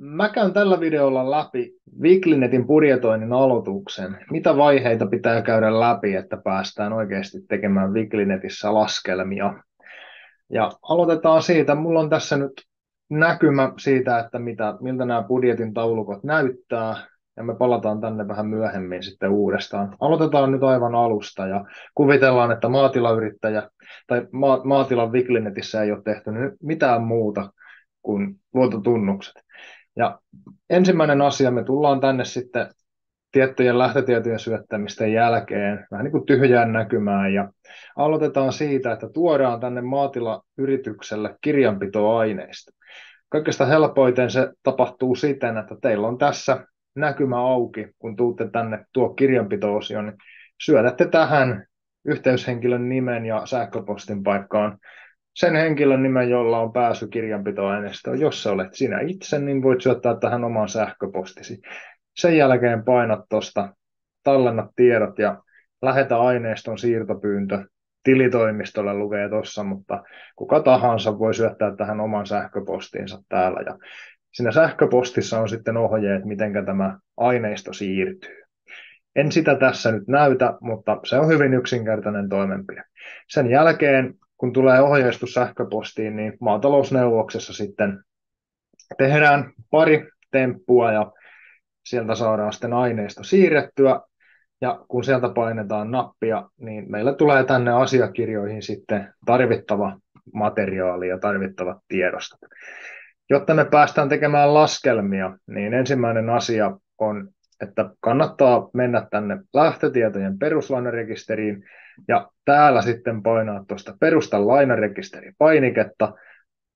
Mä käyn tällä videolla läpi Wiglinetin budjetoinnin aloituksen. Mitä vaiheita pitää käydä läpi, että päästään oikeasti tekemään Wiglinetissä laskelmia? Ja aloitetaan siitä. Mulla on tässä nyt näkymä siitä, että miltä nämä budjetin taulukot näyttää. Ja me palataan tänne vähän myöhemmin sitten uudestaan. Aloitetaan nyt aivan alusta ja kuvitellaan, että maatilayrittäjä tai maatilan Wiglinetissä ei ole tehty mitään muuta kuin luototunnukset. Ja ensimmäinen asia, me tullaan tänne sitten tiettyjen lähtötietojen syöttämisten jälkeen vähän niin kuin tyhjään näkymään ja aloitetaan siitä, että tuodaan tänne maatilayritykselle kirjanpitoaineista. Kaikista helpoiten se tapahtuu siten, että teillä on tässä näkymä auki, kun tuutte tänne tuo kirjanpito-osio, niin syötätte tähän yhteyshenkilön nimen ja sähköpostin paikkaan sen henkilön nimen, jolla on pääsy kirjanpitoaineistoon. Jos sä olet sinä itse, niin voit syöttää tähän oman sähköpostisi. Sen jälkeen painat tuosta, tallennat tiedot ja lähetä aineiston siirtopyyntö. Tilitoimistolle lukee tuossa, mutta kuka tahansa voi syöttää tähän oman sähköpostiinsa täällä. Ja siinä sähköpostissa on sitten ohjeet, miten tämä aineisto siirtyy. En sitä tässä nyt näytä, mutta se on hyvin yksinkertainen toimenpide. Sen jälkeen, kun tulee ohjeistus sähköpostiin, niin maatalousneuvoksessa sitten tehdään pari temppua ja sieltä saadaan sitten aineisto siirrettyä. Ja kun sieltä painetaan nappia, niin meillä tulee tänne asiakirjoihin sitten tarvittava materiaali ja tarvittavat tiedostot. Jotta me päästään tekemään laskelmia, niin ensimmäinen asia on, että kannattaa mennä tänne lähtötietojen peruslainarekisteriin ja täällä sitten painaa tuosta perusta lainarekisteri painiketta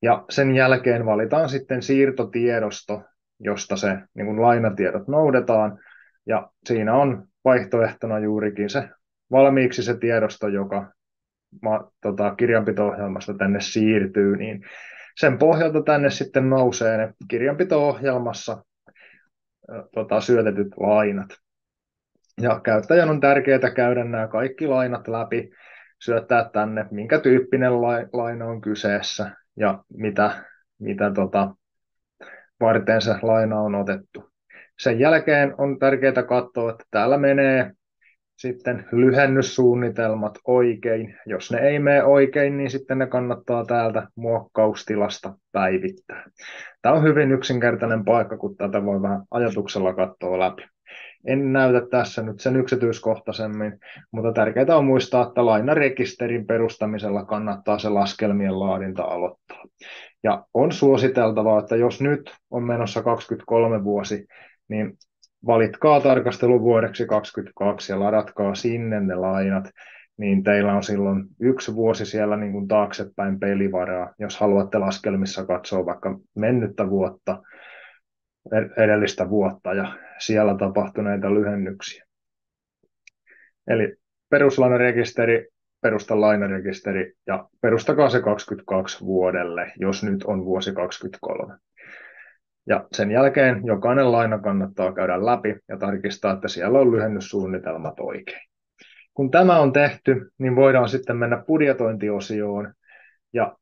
ja sen jälkeen valitaan sitten siirtotiedosto, josta se niin kuin lainatiedot noudetaan ja siinä on vaihtoehtona juurikin se valmiiksi se tiedosto, joka kirjanpito-ohjelmasta tänne siirtyy, niin sen pohjalta tänne sitten nousee ne kirjanpito-ohjelmassa syötetyt lainat. Ja käyttäjän on tärkeää käydä nämä kaikki lainat läpi, syöttää tänne, minkä tyyppinen laina on kyseessä ja mitä varten se laina on otettu. Sen jälkeen on tärkeää katsoa, että täällä menee sitten lyhennyssuunnitelmat oikein. Jos ne ei mene oikein, niin sitten ne kannattaa täältä muokkaustilasta päivittää. Tämä on hyvin yksinkertainen paikka, kun tätä voi vähän ajatuksella katsoa läpi. En näytä tässä nyt sen yksityiskohtaisemmin, mutta tärkeää on muistaa, että lainarekisterin perustamisella kannattaa se laskelmien laadinta aloittaa. Ja on suositeltavaa, että jos nyt on menossa 23 vuosi, niin valitkaa tarkasteluvuodeksi 22 ja ladatkaa sinne ne lainat, niin teillä on silloin yksi vuosi siellä niin kuin taaksepäin pelivaraa, jos haluatte laskelmissa katsoa vaikka mennyttä vuotta, edellistä vuotta ja siellä tapahtuneita lyhennyksiä. Eli peruslainarekisteri, perusta lainarekisteri ja perustakaa se 22 vuodelle, jos nyt on vuosi 23. Ja sen jälkeen jokainen laina kannattaa käydä läpi ja tarkistaa, että siellä on lyhennyssuunnitelmat oikein. Kun tämä on tehty, niin voidaan sitten mennä budjetointiosioon. Ja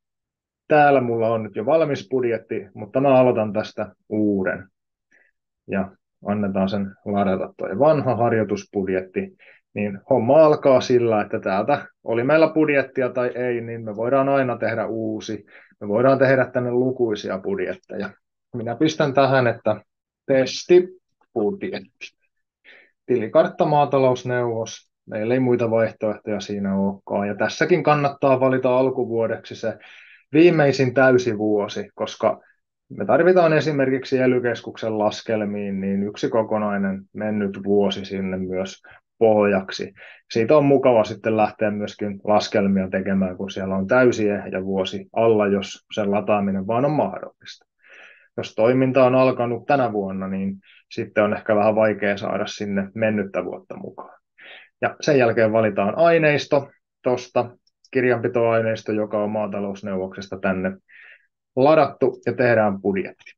täällä mulla on nyt jo valmis budjetti, mutta mä aloitan tästä uuden. Ja annetaan sen ladata tuo vanha harjoitusbudjetti. Niin homma alkaa sillä, että täältä oli meillä budjettia tai ei, niin me voidaan aina tehdä uusi. Me voidaan tehdä tänne lukuisia budjetteja. Minä pistän tähän, että testibudjetti. Tilikartta maatalousneuvos. Meillä ei muita vaihtoehtoja siinä olekaan. Ja tässäkin kannattaa valita alkuvuodeksi se viimeisin täysi vuosi, koska me tarvitaan esimerkiksi ELY-keskuksen laskelmiin niin yksi kokonainen mennyt vuosi sinne myös pohjaksi. Siitä on mukava sitten lähteä myöskin laskelmia tekemään, kun siellä on täysi ehjä vuosi alla, jos sen lataaminen vaan on mahdollista. Jos toiminta on alkanut tänä vuonna, niin sitten on ehkä vähän vaikea saada sinne mennyttä vuotta mukaan. Ja sen jälkeen valitaan aineisto tuosta, kirjanpitoaineisto, joka on maatalousneuvoksesta tänne ladattu ja tehdään budjetti.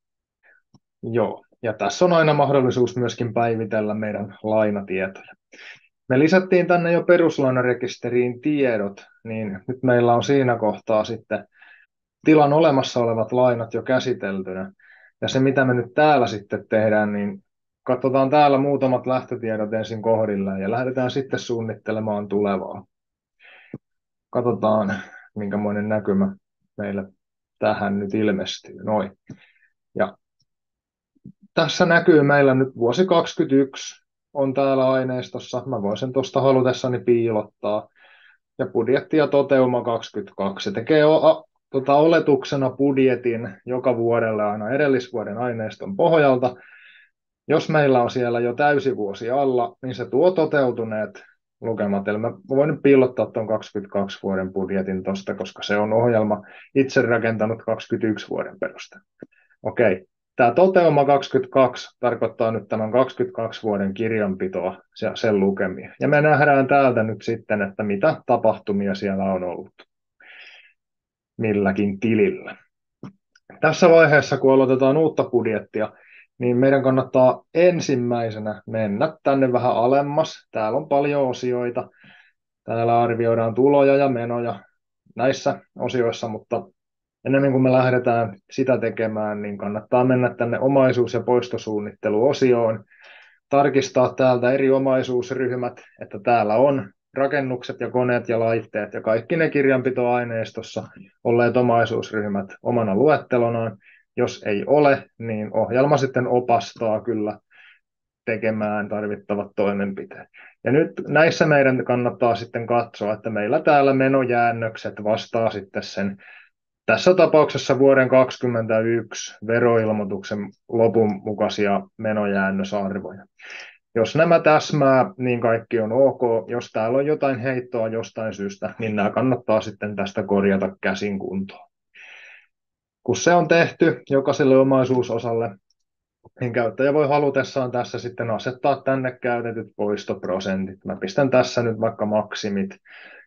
Joo, ja tässä on aina mahdollisuus myöskin päivitellä meidän lainatietoja. Me lisättiin tänne jo peruslainarekisteriin tiedot, niin nyt meillä on siinä kohtaa sitten tilan olemassa olevat lainat jo käsiteltynä. Ja se, mitä me nyt täällä sitten tehdään, niin katsotaan täällä muutamat lähtötiedot ensin kohdilleen ja lähdetään sitten suunnittelemaan tulevaa. Katsotaan, minkämoinen näkymä meille tähän nyt ilmestyy. Noin. Ja tässä näkyy meillä nyt vuosi 2021 on täällä aineistossa. Mä voin sen tuosta halutessani piilottaa. Ja budjetti ja toteuma 22. Se tekee oletuksena budjetin joka vuodelle aina edellisvuoden aineiston pohjalta. Jos meillä on siellä jo täysi vuosi alla, niin se tuo toteutuneet lukemat. Eli mä voin nyt piilottaa tuon 22 vuoden budjetin tuosta, koska se on ohjelma itse rakentanut 21 vuoden perusteella. Okei. Tämä toteuma 22 tarkoittaa nyt tämän 22 vuoden kirjanpitoa ja sen lukemia. Ja me nähdään täältä nyt sitten, että mitä tapahtumia siellä on ollut milläkin tilillä. Tässä vaiheessa, kun aloitetaan uutta budjettia, niin meidän kannattaa ensimmäisenä mennä tänne vähän alemmas. Täällä on paljon osioita. Täällä arvioidaan tuloja ja menoja näissä osioissa, mutta ennen kuin me lähdetään sitä tekemään, niin kannattaa mennä tänne omaisuus- ja poistosuunnitteluosioon, tarkistaa täältä eri omaisuusryhmät, että täällä on rakennukset ja koneet ja laitteet ja kaikki ne kirjanpitoaineistossa olleet omaisuusryhmät omana luettelonaan. Jos ei ole, niin ohjelma sitten opastaa kyllä tekemään tarvittavat toimenpiteet. Ja nyt näissä meidän kannattaa sitten katsoa, että meillä täällä menojäännökset vastaa sitten sen tässä tapauksessa vuoden 2021 veroilmoituksen lopun mukaisia menojäännösarvoja. Jos nämä täsmää, niin kaikki on ok. Jos täällä on jotain heittoa jostain syystä, niin nämä kannattaa sitten tästä korjata käsin kuntoon. Kun se on tehty jokaiselle omaisuusosalle, niin käyttäjä voi halutessaan tässä sitten asettaa tänne käytetyt poistoprosentit. Mä pistän tässä nyt vaikka maksimit.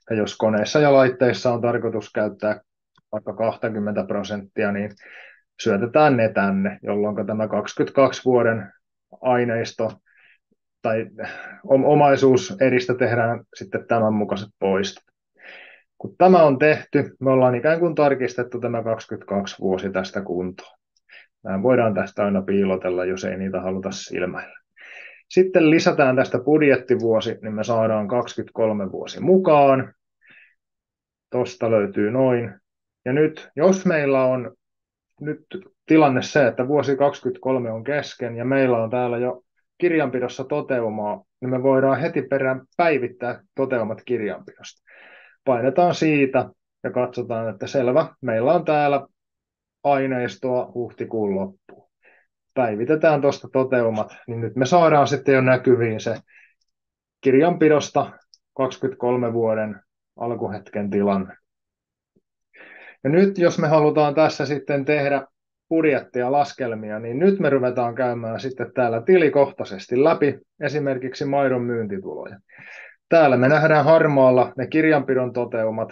Ja jos koneissa ja laitteissa on tarkoitus käyttää vaikka 20%, niin syötetään ne tänne, jolloin tämä 22 vuoden aineisto tai omaisuuseristä tehdään sitten tämän mukaiset poistot. Kun tämä on tehty, me ollaan ikään kuin tarkistettu tämä 22 vuosi tästä kuntoon. Nämä voidaan tästä aina piilotella, jos ei niitä haluta silmäillä. Sitten lisätään tästä budjettivuosi, niin me saadaan 23 vuosi mukaan. Tuosta löytyy noin. Ja nyt, jos meillä on nyt tilanne se, että vuosi 2023 on kesken ja meillä on täällä jo kirjanpidossa toteumaa, niin me voidaan heti perään päivittää toteumat kirjanpidosta. Painetaan siitä ja katsotaan, että selvä, meillä on täällä aineistoa huhtikuun loppuun. Päivitetään tuosta toteumat, niin nyt me saadaan sitten jo näkyviin se kirjanpidosta 23 vuoden alkuhetken tilanne. Ja nyt jos me halutaan tässä sitten tehdä budjettia, laskelmia, niin nyt me ruvetaan käymään sitten täällä tilikohtaisesti läpi esimerkiksi maidon myyntituloja. Täällä me nähdään harmaalla ne kirjanpidon toteumat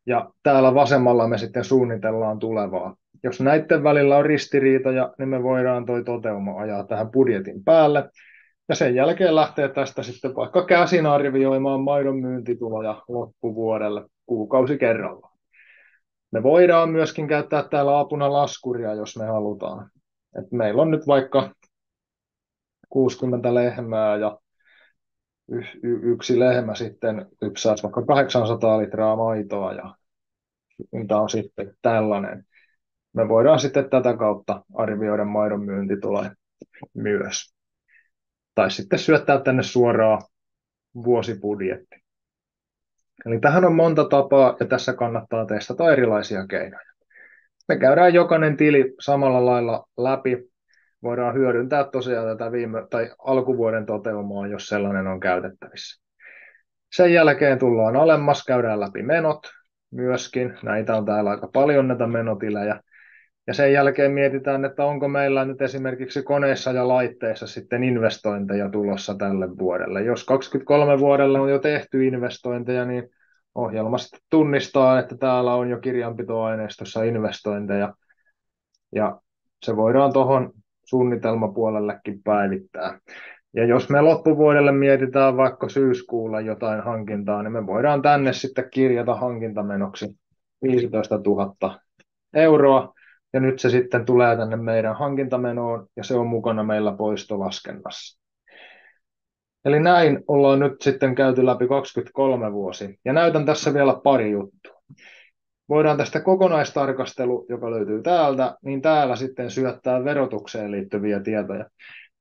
ja täällä vasemmalla me sitten suunnitellaan tulevaa. Jos näiden välillä on ristiriitoja, niin me voidaan toi toteuma ajaa tähän budjetin päälle. Ja sen jälkeen lähtee tästä sitten vaikka käsin arvioimaan maidon myyntituloja loppuvuodelle kuukausi kerrallaan. Me voidaan myöskin käyttää täällä apuna laskuria, jos me halutaan. Et meillä on nyt vaikka 60 lehmää ja yksi lehmä sitten lypsää vaikka 800 litraa maitoa ja mitä on sitten tällainen. Me voidaan sitten tätä kautta arvioida maidon myyntituloja myös. Tai sitten syöttää tänne suoraan vuosibudjetti. Eli tähän on monta tapaa ja tässä kannattaa testata erilaisia keinoja. Me käydään jokainen tili samalla lailla läpi. Voidaan hyödyntää tosiaan tätä alkuvuoden toteumaa, jos sellainen on käytettävissä. Sen jälkeen tullaan alemmas, käydään läpi menot myöskin. Näitä on täällä aika paljon näitä menotilejä. Ja sen jälkeen mietitään, että onko meillä nyt esimerkiksi koneissa ja laitteissa sitten investointeja tulossa tälle vuodelle. Jos 23 vuodelle on jo tehty investointeja, niin ohjelma sitten tunnistaa, että täällä on jo kirjanpitoaineistossa investointeja. Ja se voidaan tuohon suunnitelmapuolellekin päivittää. Ja jos me loppuvuodelle mietitään vaikka syyskuulla jotain hankintaa, niin me voidaan tänne sitten kirjata hankintamenoksi 15 000 euroa. ja nyt se sitten tulee tänne meidän hankintamenoon, ja se on mukana meillä poistolaskennassa. Eli näin ollaan nyt sitten käyty läpi 23 vuosi, ja näytän tässä vielä pari juttua. Voidaan tästä kokonaistarkastelu, joka löytyy täältä, niin täällä sitten syöttää verotukseen liittyviä tietoja.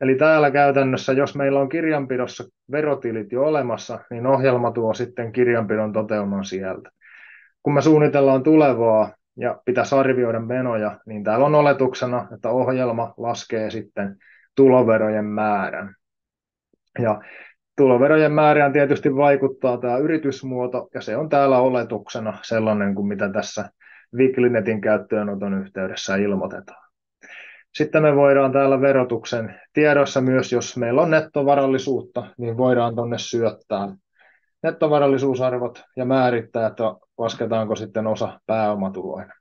Eli täällä käytännössä, jos meillä on kirjanpidossa verotilit jo olemassa, niin ohjelma tuo sitten kirjanpidon toteuman sieltä. Kun me suunnitellaan tulevaa ja pitäisi arvioida menoja, niin täällä on oletuksena, että ohjelma laskee sitten tuloverojen määrän. Ja tuloverojen määrään tietysti vaikuttaa tämä yritysmuoto, ja se on täällä oletuksena sellainen kuin mitä tässä Wiklinetin käyttöönoton yhteydessä ilmoitetaan. Sitten me voidaan täällä verotuksen tiedossa myös, jos meillä on nettovarallisuutta, niin voidaan tuonne syöttää nettovarallisuusarvot ja määrittää, että lasketaanko sitten osa pääomatuloina.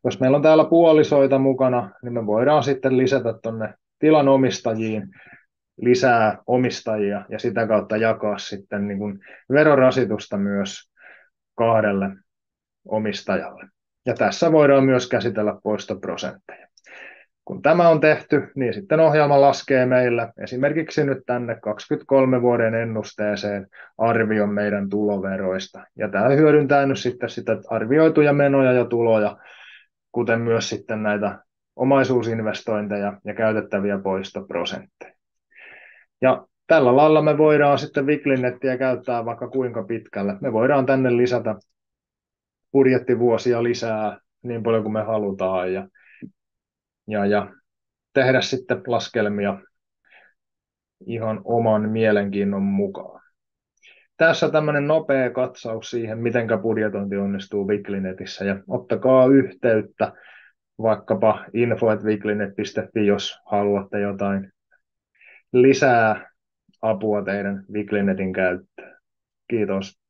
Jos meillä on täällä puolisoita mukana, niin me voidaan sitten lisätä tuonne tilan omistajiin lisää omistajia ja sitä kautta jakaa sitten niin kuin verorasitusta myös kahdelle omistajalle. Ja tässä voidaan myös käsitellä poistoprosentteja. Kun tämä on tehty, niin sitten ohjelma laskee meillä esimerkiksi nyt tänne 23 vuoden ennusteeseen arvion meidän tuloveroista. Ja tämä hyödyntää nyt sitten sitä arvioituja menoja ja tuloja, kuten myös sitten näitä omaisuusinvestointeja ja käytettäviä poistoprosentteja. Ja tällä lailla me voidaan sitten Wiklinettiä käyttää vaikka kuinka pitkälle. Me voidaan tänne lisätä budjettivuosia lisää niin paljon kuin me halutaan ja tehdä sitten laskelmia ihan oman mielenkiinnon mukaan. Tässä tämmöinen nopea katsaus siihen, miten budjetointi onnistuu Wiklinetissä, ja ottakaa yhteyttä vaikkapa info@wiklinet.fi, jos haluatte jotain lisää apua teidän Wiklinetin käyttöön. Kiitos.